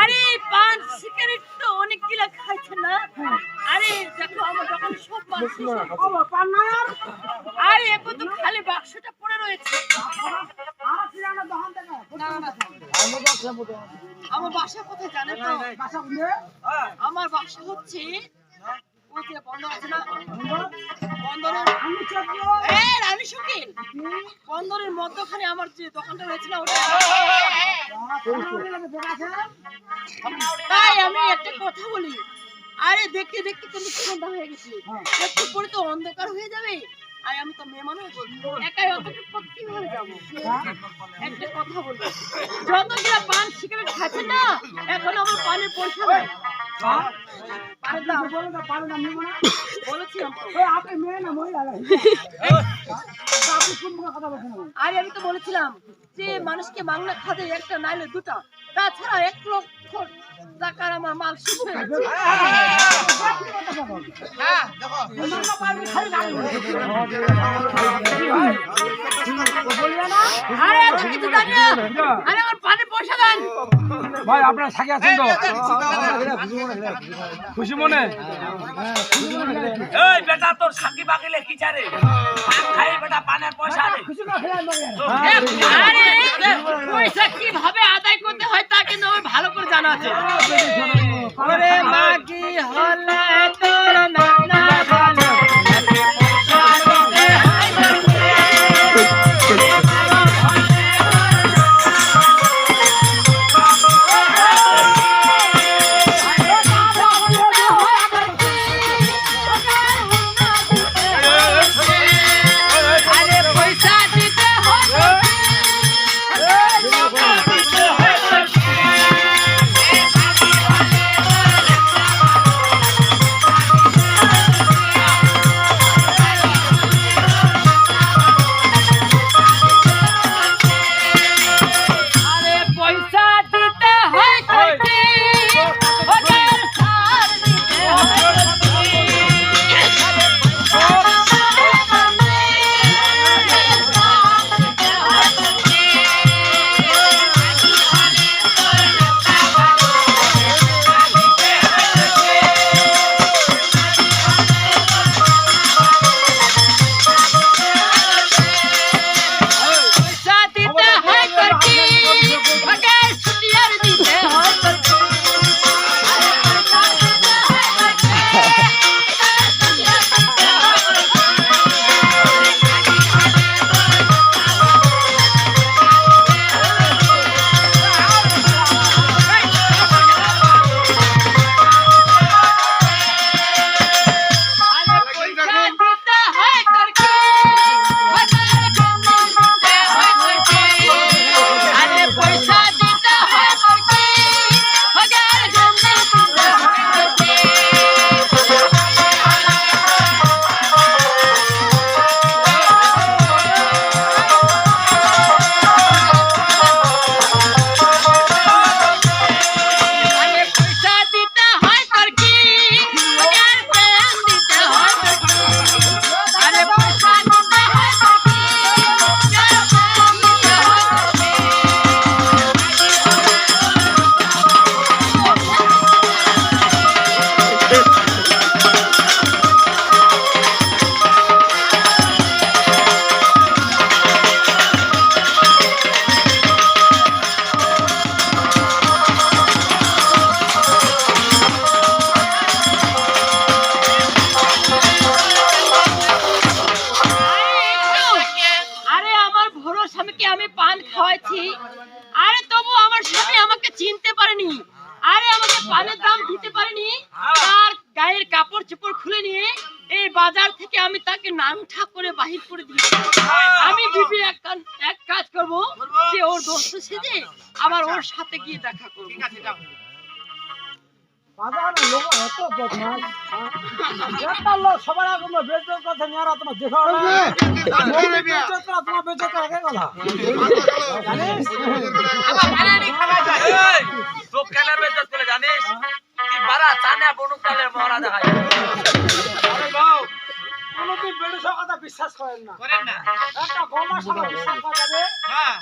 আরে পান সিগারেট তো অনেক গিলা খাইছে না। আরে দেখো আমার দোকানে সব পান না আর। আরে এখন তো খালি বাক্সটা পড়ে রয়েছে। আমার বাসা কোথায় জানেন তো? আমার বাসা হচ্ছে বন্দরের মধ্যখানে আমার যে দোকানটা রয়েছে না ওটা। তাই আমি একটা কথা বলি, আরে দেখতে দেখতে কিন্তু সন্ধ্যা হয়ে গেছে, একটু পরে তো অন্ধকার হয়ে যাবে। আর আমি তো মেয়ে মানুষ, একাই অতটুকু কিভাবে যাবো? একটা কথা বলি, যত কিনা পান সিগারেট খাচ্ছে না, এখন আমার পানের পয়সা নাই। আরে আমি তো বলেছিলাম যে মানুষকে মাংনা খাদে একটা নাইলে দুটা, তাছাড়া 1 লক্ষ টাকার আমার মাল শেষ হয়ে গেছে। আরে কিছু জানি না, আরে আমার পানের পয়সা দেন ভাই। আপনারা সাথে আছেন তো? খুশি মনে? এই বেটা তোর সাকি বাকিলে কি চারে? পান খাই বেটা পানের পয়সা দে। আরে পয়সা কিভাবে আদায় করতে হয় তা কিন্তু আমার ভালো করে জানা আছে। ওরে মাগি হলে তোর নানা ভালো খাওয়াইছি। আরে তবু আমার স্বামী আমাকে চিনতে পারেনি, আরে আমাকে পানের দাম দিতে পারেনি। তার গায়ের কাপড় চোপড় খুলে নিয়ে এই বাজার থেকে আমি তাকে নামঠা করে বাহির করে দিয়েছি। আমি বিবি এক কাজ করব যে ওর দোস্ত সেজে আবার ওর সাথে গিয়ে দেখা করব। ঠিক আছে যাও। বাজার লোক এত বদমাশ, একটা লোক সবার আগে বেচতে কথা নিয়ারা তোমার দেখা না মোরে বেচতে তোমার বেচতে আগে কথা জানিস আবার পানি খাওয়া যায়। এই তো কেন বেচতে করে জানিস কি বারা চানা বনুক কালে মরা দেখায়। আরে বাও কোনোদিন বেড়েছে কথা বিশ্বাস করেন না। করেন না একটা গমা সারা বিশ্বাস করা যাবে, হ্যাঁ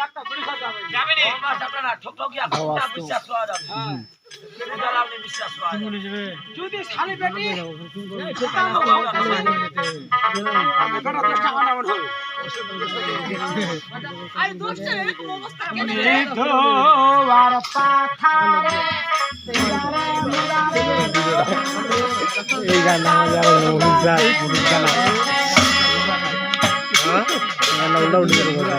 একটা বেড়েছে যাবে। যাবে নি মাস আপনারা ঠকঠকিয়া কোনটা বিশ্বাস করা যাবে হ্যাঁ। কোনটা আপনি বিশ্বাস করা যাবে যদি শালি বেটি বেটা চেষ্টা করে এমন হবে। আরে দোস্তের এরকম অবস্থা কেন রে? ধোয়ার পাথারে এই গান আমাদের আবার মহিলা পুরুষ গান গান উল্টা উল্টি করে বলা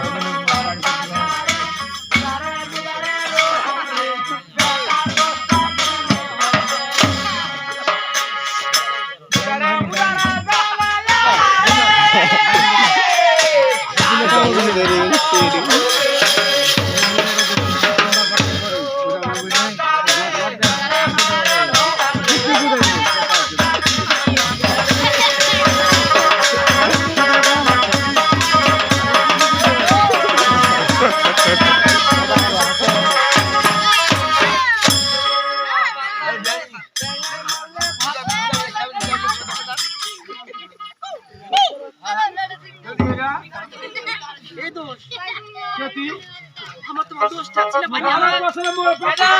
এই দোষ যদি আমার তোমার দোষটা ছিল ভাই আমার আমার বসে মোর পাতা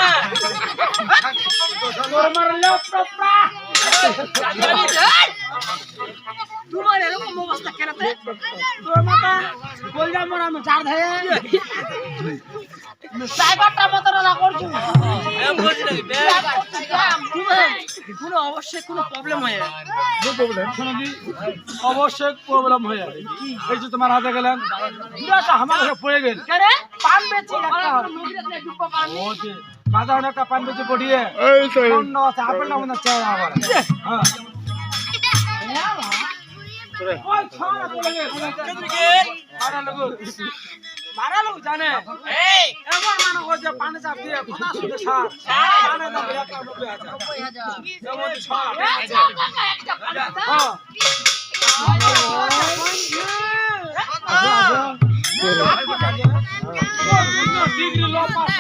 তোর মারলে পাপা তোমার এরকম অবস্থা কেন রে? তোর মাথা বললা মোর আমি চার ধায়ে সাইবারটা মত না করছু এম বলছি নাকি বে তোমার কোনো অবশ্যই কোনো প্রবলেম হয় অবশ্যই প্রবলেম হয়ে যাবে। এই যে তোমার হাতে গেলেন পুরাটা আমার কাছে পড়ে গেল কেন রে? পান বেচি একটা নদীতে ডুববা পারনি ও যে বাজারে একটা পান বেচি পড়িয়ে এই তো অন্য আছে আপেলটা মনে চাই আবার হ্যাঁ ওই ছড়া পড়ে গেল মারা লোক জানে এই এমন মনে করছে পানি চাপ দিয়ে কথা শুনে সার পানি দাম 90,000 এমন ছড়া একটা পানি দাও। হ্যাঁ ডিগ্রি ল পাস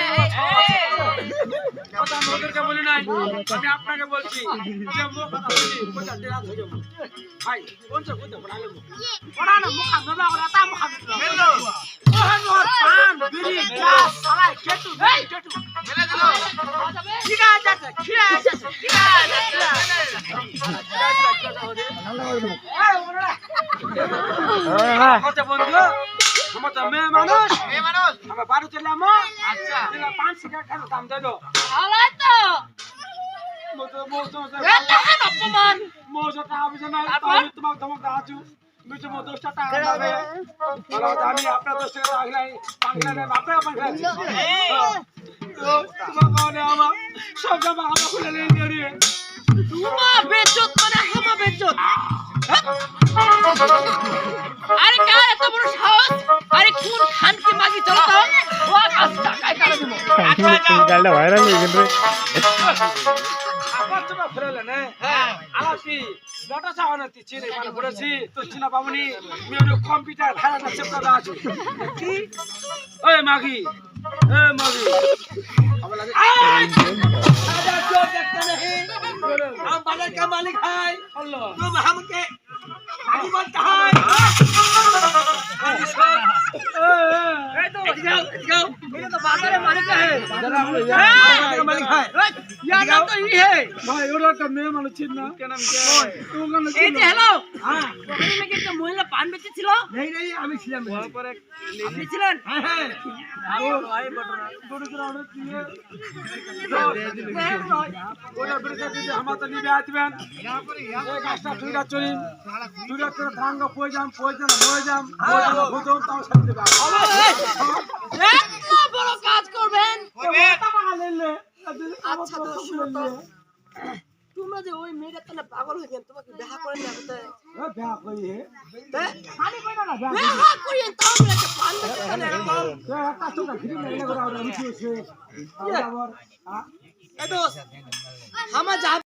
কথা আমি ওদেরকে বলি নাই, আমি আপনাকে বলছি যে মুখ কথা বলি কোথা দিয়ে রাত হয়ে যাবো ভাই কোনটা কোথা পড়ালে পড়া না মুখ না ওরা তা মুখ না ওহন ওর পান বিড়ি গ্লাস সালাই কেটু এই কেটু মেলে দিল ঠিক আছে খিয়া আছে ঠিক আছে এই ওরা কথা বন্ধু আমার তো মেয়ে মানুষ এই মানুষ আমার বাড়ি চলে আমো আচ্ছা দিলা 5 সিগারেট খানো দাম দেবো হালাই তো মতো মতো এটা হেন অপমান মজটা আমি জানা তারপর? আমি তোমাকে ধমক দাঁচু মিটু মতো 10 টাকা হবে ভালো আমি আপনার 10 টাকা আগলাই পাংলা না আপনার পাংলা তো তোমার কারণে আমার সব জামা আমার খুলে নিয়ে দিয়ে তুমা বেজ্জত মানে হামা বেজ্জত আরে কার এত বড় সাহস আরে কোন খান কি মাগি চলো তো ও কাজ টাকায় কাটা দেবো গানটা ভাইরাল হয়ে গেল রে আবার তুমি ফেরালে না হ্যাঁ আলাপি লটা চাওয়ানো চিনি মানে বলেছি তো চিনা পাবনি আমি কম্পিউটার ভাড়াটা চেক করা আছে কি ওই মাগি আমার লাগে আরে जो देखते नहीं हम बाजार का मालिक है अल्लाह तुम हमके आगे मत कहा ए तो जाओ ये तो बाजार का मालिक है बाजार का मालिक है यार ना तो ये है भाई ওরা তো মেয়ে মানুষ চিন না কেন তুমি কেন এই যে হ্যালো হ্যাঁ ওখানে নাকি একটা মহিলা পান বেচেছিল नहीं नहीं আমি ছিলাম পরে আপনি ছিলেন হ্যাঁ হ্যাঁ ও ভাই বটরা দুটো করে অনেক দিয়ে ওটা বিরুদ্ধে যদি আমার তো নিবে আসবেন এই গাছটা দুইটা চুরি দুইটা করে ভাঙ্গা পড়ে যাম বুঝুন তাও সাথে দেবে এত বড় কাজ করবেন আচ্ছা তো শুনো তো তোমরা যে ওই মেয়েটা তাহলে পাগল হয়ে গেল তোমাকে দেখা করে না হতে ব্যাগ কই হে হ্যাঁ খালি কই না ব্যাগ দেখা করিয়ে তাও একটা পান বেচেছিল এরকম একটা চোখা ফিরে না করে আমি কি হইছে আবার এ দোস্ত আমার যা